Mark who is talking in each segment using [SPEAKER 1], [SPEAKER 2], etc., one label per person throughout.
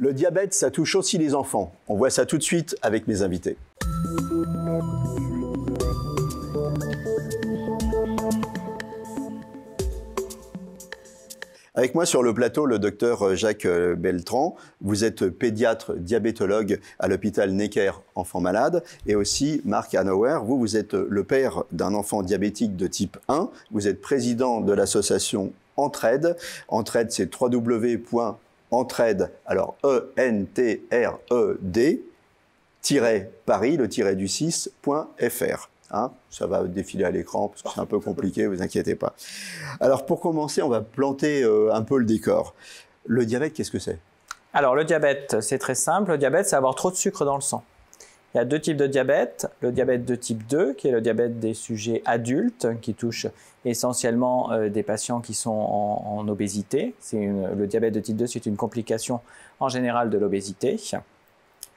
[SPEAKER 1] Le diabète, ça touche aussi les enfants. On voit ça tout de suite avec mes invités. Avec moi sur le plateau, le docteur Jacques Beltran. Vous êtes pédiatre diabétologue à l'hôpital Necker Enfants Malades. Et aussi Marc Hanauer, vous êtes le père d'un enfant diabétique de type 1. Vous êtes président de l'association Entraide. Entraide, c'est www.entraide, alors E-N-T-R-E-D, Paris, le -du-6.fr. Hein, ça va défiler à l'écran parce que c'est un peu compliqué, vous inquiétez pas. Alors pour commencer, on va planter un peu le décor. Le diabète, qu'est-ce que c'est?
[SPEAKER 2] Alors le diabète, c'est très simple. Le diabète, c'est avoir trop de sucre dans le sang. Il y a deux types de diabète. Le diabète de type 2, qui est le diabète des sujets adultes, qui touche essentiellement des patients qui sont en obésité. Le diabète de type 2, c'est une complication en général de l'obésité.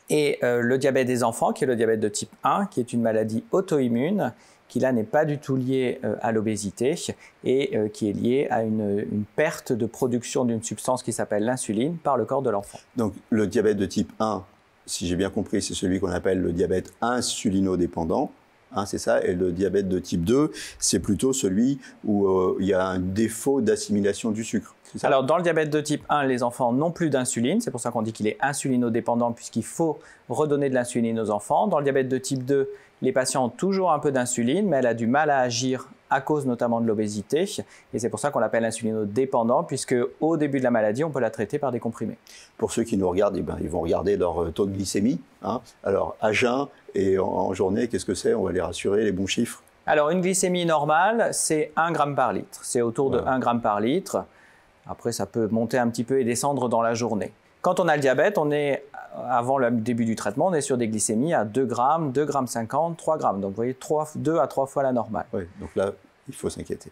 [SPEAKER 2] Et le diabète des enfants, qui est le diabète de type 1, qui est une maladie auto-immune, qui là n'est pas du tout liée à l'obésité et qui est liée à une perte de production d'une substance qui s'appelle l'insuline par le corps de l'enfant.
[SPEAKER 1] Donc le diabète de type 1, si j'ai bien compris, c'est celui qu'on appelle le diabète insulinodépendant. Hein, c'est ça, et le diabète de type 2, c'est plutôt celui où il y a un défaut d'assimilation du sucre.
[SPEAKER 2] Alors, dans le diabète de type 1, les enfants n'ont plus d'insuline. C'est pour ça qu'on dit qu'il est insulinodépendant, puisqu'il faut redonner de l'insuline aux enfants. Dans le diabète de type 2, les patients ont toujours un peu d'insuline, mais elle a du mal à agir à cause notamment de l'obésité. Et c'est pour ça qu'on l'appelle insulinodépendant, puisque au début de la maladie, on peut la traiter par des comprimés.
[SPEAKER 1] Pour ceux qui nous regardent, eh ben, ils vont regarder leur taux de glycémie. Hein. Alors, à jeun et en journée, qu'est-ce que c'est? On va les rassurer, les bons chiffres.
[SPEAKER 2] Alors, une glycémie normale, c'est 1 gramme par litre. C'est autour de 1 gramme par litre. Après, ça peut monter un petit peu et descendre dans la journée. Quand on a le diabète, avant le début du traitement, on est sur des glycémies à 2 grammes, 2 grammes 50, 3 grammes. Donc, vous voyez, 2 à 3 fois la normale.
[SPEAKER 1] Oui, donc là, il faut s'inquiéter.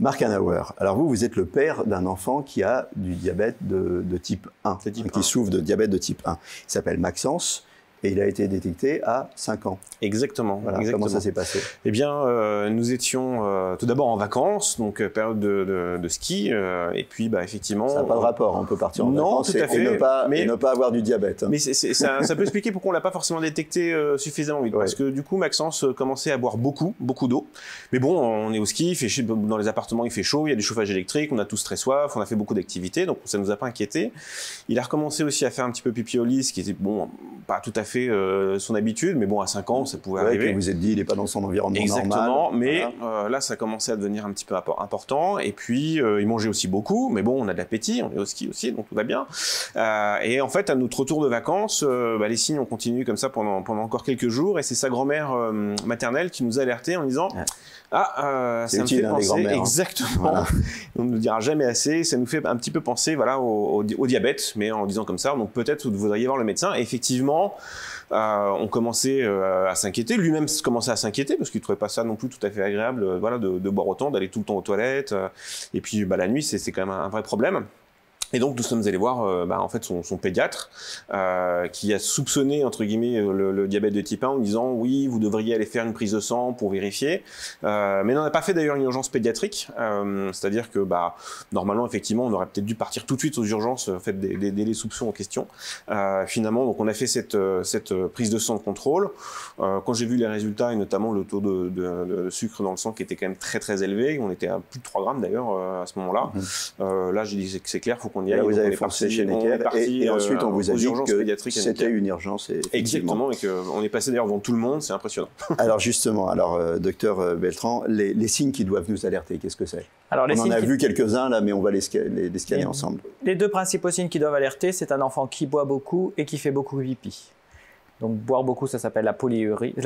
[SPEAKER 1] Marc Hanauer, alors vous êtes le père d'un enfant qui a du diabète de type 1, qui souffre de diabète de type 1. Il s'appelle Maxence. Et il a été détecté à 5 ans.
[SPEAKER 3] Exactement.
[SPEAKER 1] Voilà,
[SPEAKER 3] exactement.
[SPEAKER 1] Comment ça s'est passé?
[SPEAKER 3] Eh bien, nous étions tout d'abord en vacances, donc période de ski, et puis effectivement...
[SPEAKER 1] Ça n'a pas de rapport, on peut partir en vacances
[SPEAKER 3] tout à fait,
[SPEAKER 1] et ne pas avoir du diabète. Hein.
[SPEAKER 3] Mais ça peut expliquer pourquoi on ne l'a pas forcément détecté suffisamment vite. Ouais. Parce que du coup, Maxence commençait à boire beaucoup d'eau. Mais bon, on est au ski, dans les appartements il fait chaud, il y a du chauffage électrique, on a tous très soif, on a fait beaucoup d'activités, donc ça ne nous a pas inquiétés. Il a recommencé aussi à faire un petit peu pipi au lit, ce qui était, bon, pas tout à fait son habitude, mais bon, à 5 ans, ça pouvait arriver.
[SPEAKER 1] Vous vous êtes dit, il n'est pas dans son environnement normal.
[SPEAKER 3] Exactement, mais voilà. Là, ça commençait à devenir un petit peu important. Et puis, il mangeait aussi beaucoup, mais bon, on a de l'appétit, on est au ski aussi, donc tout va bien. Et en fait, à notre retour de vacances, les signes ont continué comme ça pendant encore quelques jours. Et c'est sa grand-mère maternelle qui nous a alertés en disant ça me fait penser, exactement, voilà. On ne le dira jamais assez, ça nous fait un petit peu penser au diabète, mais en disant comme ça, donc peut-être vous devriez voir le médecin. Et effectivement, on commençait à s'inquiéter, lui-même commençait à s'inquiéter parce qu'il ne trouvait pas ça non plus tout à fait agréable de boire autant, d'aller tout le temps aux toilettes, et puis la nuit c'est quand même un vrai problème. Et donc nous sommes allés voir en fait son pédiatre qui a soupçonné entre guillemets le diabète de type 1 en disant oui, vous devriez aller faire une prise de sang pour vérifier, mais n'en a pas fait d'ailleurs une urgence pédiatrique, c'est-à-dire que normalement effectivement on aurait peut-être dû partir tout de suite aux urgences en fait dès les soupçons en question. Finalement donc on a fait cette prise de sang de contrôle. Quand j'ai vu les résultats et notamment le taux de sucre dans le sang qui était quand même très très élevé, on était à plus de 3 grammes d'ailleurs à ce moment-là. Là j'ai dit que c'est clair, faut qu'on y aille.
[SPEAKER 1] Là, vous avez foncé chez Necker et ensuite on vous a dit que c'était une urgence.
[SPEAKER 3] Exactement, et qu'on est passé d'ailleurs devant tout le monde, c'est impressionnant.
[SPEAKER 1] Alors justement, docteur Beltran, les signes qui doivent nous alerter, qu'est-ce que c'est? On en a vu quelques-uns là, mais on va les scanner ensemble.
[SPEAKER 2] Les deux principaux signes qui doivent alerter, c'est un enfant qui boit beaucoup et qui fait beaucoup pipi. Donc boire beaucoup, ça s'appelle la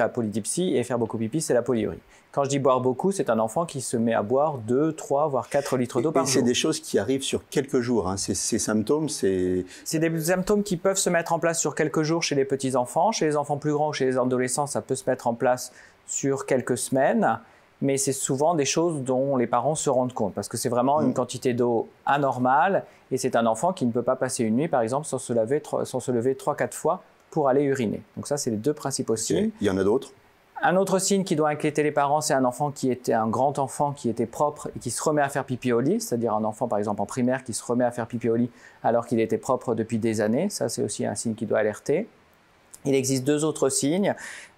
[SPEAKER 2] polydipsie, et faire beaucoup pipi, c'est la polyurie. Quand je dis boire beaucoup, c'est un enfant qui se met à boire 2, 3, voire 4 litres d'eau par jour.
[SPEAKER 1] C'est des choses qui arrivent sur quelques jours, hein. Ces symptômes, c'est
[SPEAKER 2] des symptômes qui peuvent se mettre en place sur quelques jours chez les petits-enfants. Chez les enfants plus grands ou chez les adolescents, ça peut se mettre en place sur quelques semaines. Mais c'est souvent des choses dont les parents se rendent compte, parce que c'est vraiment une quantité d'eau anormale, et c'est un enfant qui ne peut pas passer une nuit, par exemple, sans se lever 3-4 fois pour aller uriner. Donc ça, c'est les deux principaux signes.
[SPEAKER 1] Il y en a d'autres?
[SPEAKER 2] Un autre signe qui doit inquiéter les parents, c'est un enfant qui était un grand enfant, qui était propre et qui se remet à faire pipi au lit, c'est-à-dire un enfant par exemple en primaire qui se remet à faire pipi au lit alors qu'il était propre depuis des années. Ça, c'est aussi un signe qui doit alerter. Il existe 2 autres signes.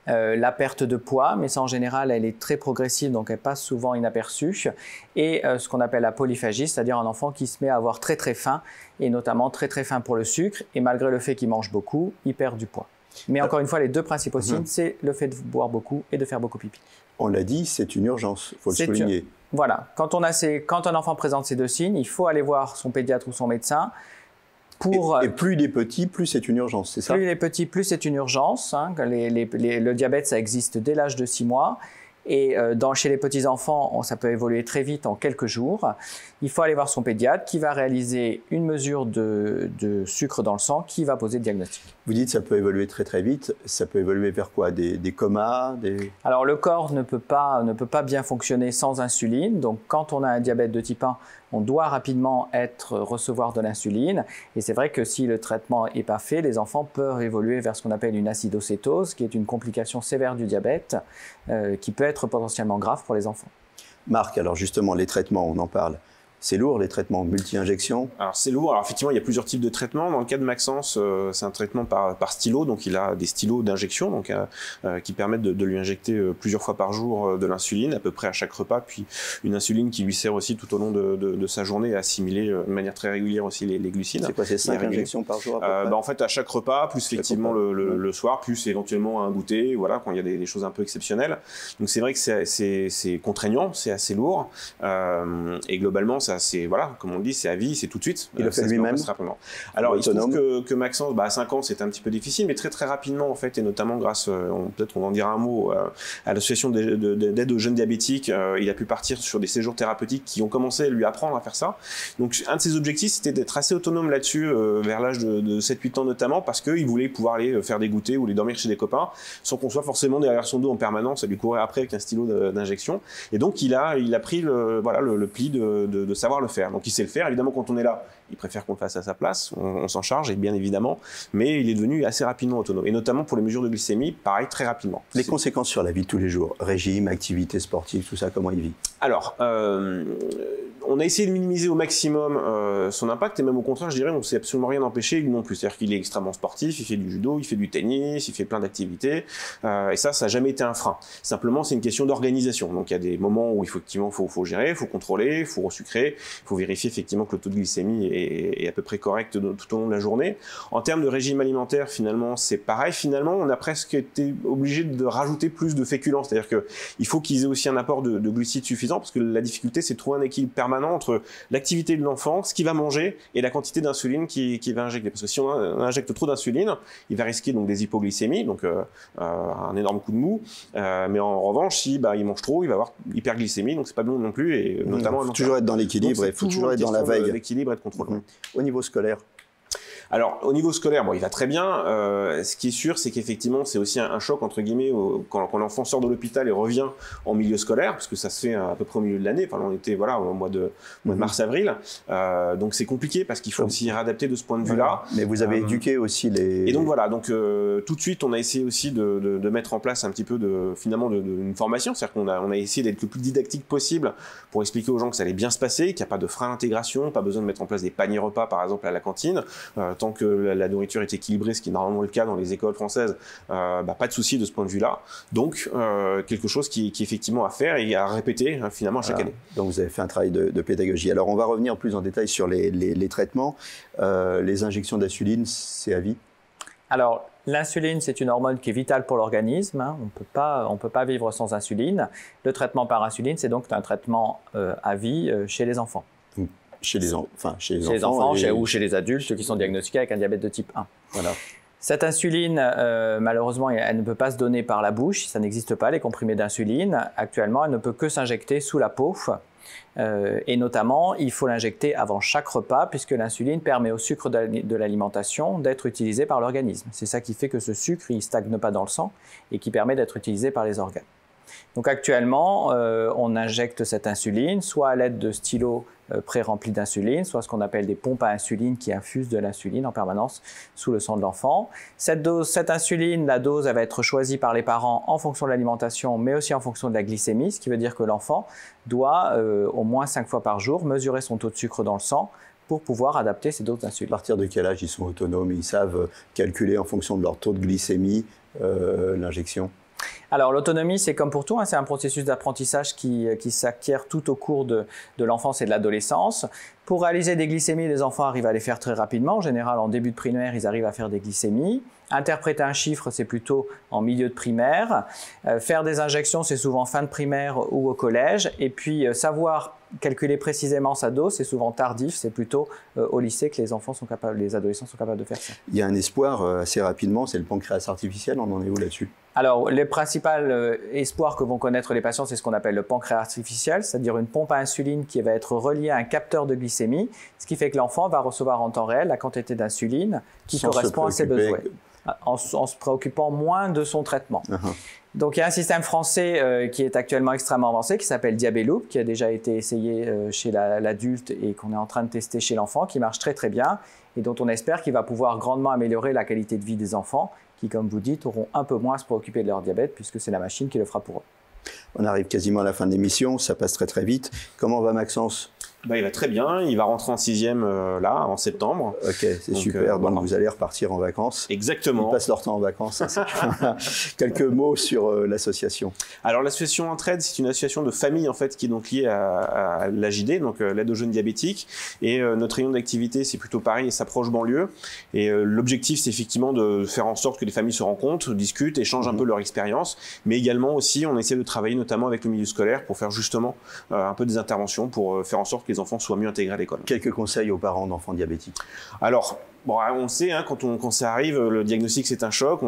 [SPEAKER 2] La perte de poids, mais ça en général elle est très progressive, donc elle passe souvent inaperçue, et ce qu'on appelle la polyphagie, c'est-à-dire un enfant qui se met à avoir très très faim, et notamment très très faim pour le sucre, et malgré le fait qu'il mange beaucoup, il perd du poids. Mais encore une fois, les 2 principaux signes, c'est le fait de boire beaucoup et de faire beaucoup pipi.
[SPEAKER 1] On l'a dit, c'est une urgence, il faut le souligner.
[SPEAKER 2] Voilà, quand un enfant présente ces 2 signes, il faut aller voir son pédiatre ou son médecin.
[SPEAKER 1] Et plus il est petit, plus c'est une urgence, c'est ça?
[SPEAKER 2] Plus il est petit, plus c'est une urgence. Hein. Le diabète, ça existe dès l'âge de 6 mois. Et chez les petits-enfants, ça peut évoluer très vite en quelques jours. Il faut aller voir son pédiatre qui va réaliser une mesure de sucre dans le sang qui va poser le diagnostic.
[SPEAKER 1] Vous dites que ça peut évoluer très très vite. Ça peut évoluer vers quoi? Des comas
[SPEAKER 2] Alors le corps ne peut pas bien fonctionner sans insuline. Donc quand on a un diabète de type 1, on doit rapidement recevoir de l'insuline. Et c'est vrai que si le traitement n'est pas fait, les enfants peuvent évoluer vers ce qu'on appelle une acidocétose, qui est une complication sévère du diabète, qui peut être potentiellement grave pour les enfants.
[SPEAKER 1] Marc, alors justement, les traitements, on en parle. C'est lourd, les traitements multi-injections?
[SPEAKER 3] Alors c'est lourd. Alors effectivement, il y a plusieurs types de traitements. Dans le cas de Maxence, c'est un traitement par stylo. Donc il a des stylos d'injection donc, qui permettent de lui injecter plusieurs fois par jour de l'insuline, à peu près à chaque repas. Puis une insuline qui lui sert aussi tout au long de sa journée à assimiler de manière très régulière aussi les glucides.
[SPEAKER 1] C'est quoi, c'est 5 injections par jour à peu près?
[SPEAKER 3] En fait, à chaque repas, plus effectivement le soir, plus éventuellement un goûter, voilà, quand il y a des choses un peu exceptionnelles. Donc c'est vrai que c'est contraignant, c'est assez lourd. Et globalement, c'est, voilà, comme on le dit, c'est à vie, c'est tout de suite.
[SPEAKER 1] Il le fait lui-même?
[SPEAKER 3] Alors, il se trouve que Maxence, à 5 ans, c'était un petit peu difficile, mais très très rapidement, en fait, et notamment grâce, peut-être on en dira un mot, à l'association d'aide aux jeunes diabétiques, il a pu partir sur des séjours thérapeutiques qui ont commencé à lui apprendre à faire ça. Donc, un de ses objectifs, c'était d'être assez autonome là-dessus, vers l'âge de 7-8 ans notamment, parce qu'il voulait pouvoir aller faire des goûters ou aller dormir chez des copains, sans qu'on soit forcément derrière son dos en permanence, à lui courir après avec un stylo d'injection. Et donc, il a pris le pli de savoir le faire. Donc il sait le faire. Évidemment, quand on est là, il préfère qu'on le fasse à sa place. On s'en charge, et bien évidemment. Mais il est devenu assez rapidement autonome. Et notamment pour les mesures de glycémie, pareil, très rapidement.
[SPEAKER 1] Les conséquences sur la vie de tous les jours, régime, activité sportive, tout ça, comment il vit?
[SPEAKER 3] Alors, on a essayé de minimiser au maximum son impact, et même au contraire, je dirais, on ne s'est absolument rien empêché, lui non plus. C'est-à-dire qu'il est extrêmement sportif, il fait du judo, il fait du tennis, il fait plein d'activités, et ça n'a jamais été un frein. Simplement, c'est une question d'organisation. Donc, il y a des moments où effectivement, faut gérer, il faut contrôler, il faut resucrer, il faut vérifier effectivement que le taux de glycémie est à peu près correct tout au long de la journée. En termes de régime alimentaire, finalement, c'est pareil. Finalement, on a presque été obligé de rajouter plus de féculents. C'est-à-dire qu'il faut qu'ils aient aussi un apport de glucides suffisant, parce que la difficulté, c'est de trouver un équilibre permanent entre l'activité de l'enfant, ce qu'il va manger, et la quantité d'insuline qu'il va injecter. Parce que si on injecte trop d'insuline, il va risquer donc des hypoglycémies, donc un énorme coup de mou. Mais en revanche, si il mange trop, il va avoir hyperglycémie, donc c'est pas bon non plus. Et notamment,
[SPEAKER 1] il faut toujours être dans l'équilibre, il faut toujours être dans la veille.
[SPEAKER 3] L'équilibre et de contrôle.
[SPEAKER 1] Au niveau scolaire?
[SPEAKER 3] Alors, au niveau scolaire, il va très bien. Ce qui est sûr, c'est qu'effectivement, c'est aussi un choc, entre guillemets, quand l'enfant sort de l'hôpital et revient en milieu scolaire, parce que ça se fait à peu près au milieu de l'année. Enfin, on était au mois de mars-avril. Donc, c'est compliqué parce qu'il faut aussi réadapter de ce point de vue-là.
[SPEAKER 1] Mais vous avez éduqué aussi les...
[SPEAKER 3] Et donc, voilà. Donc, tout de suite, on a essayé aussi de mettre en place un petit peu une formation. C'est-à-dire qu'on a essayé d'être le plus didactique possible pour expliquer aux gens que ça allait bien se passer, qu'il n'y a pas de frein à l'intégration, pas besoin de mettre en place des paniers repas, par exemple, à la cantine. Tant que la nourriture est équilibrée, ce qui est normalement le cas dans les écoles françaises, pas de souci de ce point de vue-là. Donc, quelque chose qui est effectivement à faire et à répéter finalement à chaque année.
[SPEAKER 1] Donc, vous avez fait un travail de pédagogie. Alors, on va revenir plus en détail sur les traitements. Les injections d'insuline, c'est à vie?
[SPEAKER 2] Alors, l'insuline, c'est une hormone qui est vitale pour l'organisme. Hein. On peut pas vivre sans insuline. Le traitement par insuline, c'est donc un traitement à vie chez les enfants.
[SPEAKER 1] Chez les enfants
[SPEAKER 2] ou chez les adultes qui sont diagnostiqués avec un diabète de type 1.
[SPEAKER 1] Voilà.
[SPEAKER 2] Cette insuline, malheureusement, elle ne peut pas se donner par la bouche. Ça n'existe pas, les comprimés d'insuline. Actuellement, elle ne peut que s'injecter sous la peau. Et notamment, il faut l'injecter avant chaque repas puisque l'insuline permet au sucre de l'alimentation d'être utilisé par l'organisme. C'est ça qui fait que ce sucre, il ne stagne pas dans le sang et qui permet d'être utilisé par les organes. Donc actuellement, on injecte cette insuline soit à l'aide de stylos pré-remplis d'insuline, soit ce qu'on appelle des pompes à insuline qui infusent de l'insuline en permanence sous le sang de l'enfant. Cette insuline, la dose, elle va être choisie par les parents en fonction de l'alimentation, mais aussi en fonction de la glycémie, ce qui veut dire que l'enfant doit au moins 5 fois par jour mesurer son taux de sucre dans le sang pour pouvoir adapter ses doses d'insuline.
[SPEAKER 1] À partir de quel âge ils sont autonomes? Ils savent calculer en fonction de leur taux de glycémie l'injection?
[SPEAKER 2] Alors l'autonomie, c'est comme pour tout, hein, c'est un processus d'apprentissage qui s'acquiert tout au cours de l'enfance et de l'adolescence. Pour réaliser des glycémies, les enfants arrivent à les faire très rapidement. En général, en début de primaire, ils arrivent à faire des glycémies. Interpréter un chiffre, c'est plutôt en milieu de primaire. Faire des injections, c'est souvent fin de primaire ou au collège. Et puis savoir calculer précisément sa dose, c'est souvent tardif, c'est plutôt au lycée que les adolescents sont capables de faire ça.
[SPEAKER 1] Il y a un espoir assez rapidement, c'est le pancréas artificiel, on en est où là-dessus?
[SPEAKER 2] Alors, les principaux espoirs que vont connaître les patients, c'est ce qu'on appelle le pancréas artificiel, c'est-à-dire une pompe à insuline qui va être reliée à un capteur de glycémie, ce qui fait que l'enfant va recevoir en temps réel la quantité d'insuline qui correspond à ses besoins, en se préoccupant moins de son traitement. Donc, il y a un système français qui est actuellement extrêmement avancé, qui s'appelle Diabeloop, qui a déjà été essayé chez l'adulte et qu'on est en train de tester chez l'enfant, qui marche très très bien et dont on espère qu'il va pouvoir grandement améliorer la qualité de vie des enfants, qui, comme vous dites, auront un peu moins à se préoccuper de leur diabète, puisque c'est la machine qui le fera pour eux.
[SPEAKER 1] On arrive quasiment à la fin de l'émission, ça passe très très vite. Comment va Maxence?
[SPEAKER 3] Il va très bien, il va rentrer en 6e là, en septembre.
[SPEAKER 1] Ok, c'est super, donc vous allez repartir en vacances.
[SPEAKER 3] Exactement.
[SPEAKER 1] Ils passent leur temps en vacances. Quelques mots sur l'association.
[SPEAKER 3] Alors l'association Entraide, c'est une association de famille en fait qui est donc liée à l'AJD, donc l'aide aux jeunes diabétiques. Et notre rayon d'activité, c'est plutôt Paris et sa proche banlieue. Et l'objectif, c'est effectivement de faire en sorte que les familles se rencontrent, discutent, échangent un peu leur expérience. Mais également aussi, on essaie de travailler notamment avec le milieu scolaire pour faire justement un peu des interventions pour faire en sorte que les enfants soient mieux intégrés à l'école.
[SPEAKER 1] Quelques conseils aux parents d'enfants diabétiques?
[SPEAKER 3] Alors, bon, on le sait, hein, quand ça arrive, le diagnostic c'est un choc,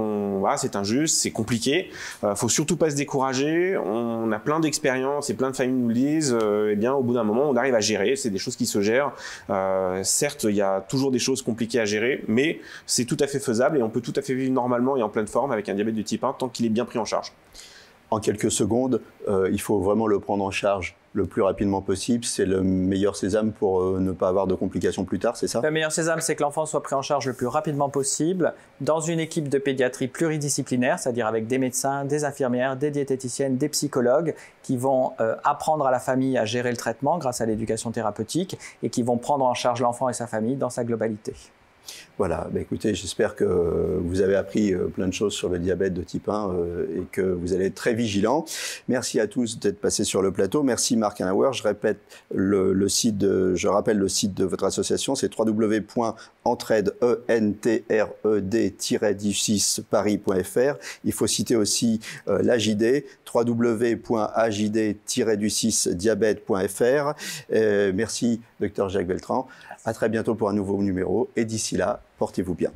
[SPEAKER 3] c'est injuste, c'est compliqué. Faut surtout pas se décourager. On a plein d'expériences et plein de familles nous le disent. Eh bien, au bout d'un moment, on arrive à gérer. C'est des choses qui se gèrent. Certes, il y a toujours des choses compliquées à gérer, mais c'est tout à fait faisable et on peut tout à fait vivre normalement et en pleine forme avec un diabète de type 1 tant qu'il est bien pris en charge.
[SPEAKER 1] En quelques secondes, il faut vraiment le prendre en charge le plus rapidement possible. C'est le meilleur sésame pour ne pas avoir de complications plus tard, c'est ça?
[SPEAKER 2] Le meilleur sésame, c'est que l'enfant soit pris en charge le plus rapidement possible dans une équipe de pédiatrie pluridisciplinaire, c'est-à-dire avec des médecins, des infirmières, des diététiciennes, des psychologues qui vont apprendre à la famille à gérer le traitement grâce à l'éducation thérapeutique et qui vont prendre en charge l'enfant et sa famille dans sa globalité.
[SPEAKER 1] Voilà, écoutez, j'espère que vous avez appris plein de choses sur le diabète de type 1 et que vous allez être très vigilants. Merci à tous d'être passés sur le plateau. Merci Marc Hanauer. Je répète je rappelle le site de votre association, c'est www.entraide-du6paris.fr. Il faut citer aussi l'AJD, www.ajd-du6diabète.fr. Merci Dr Jacques Beltran. À très bientôt pour un nouveau numéro et d'ici là, portez-vous bien.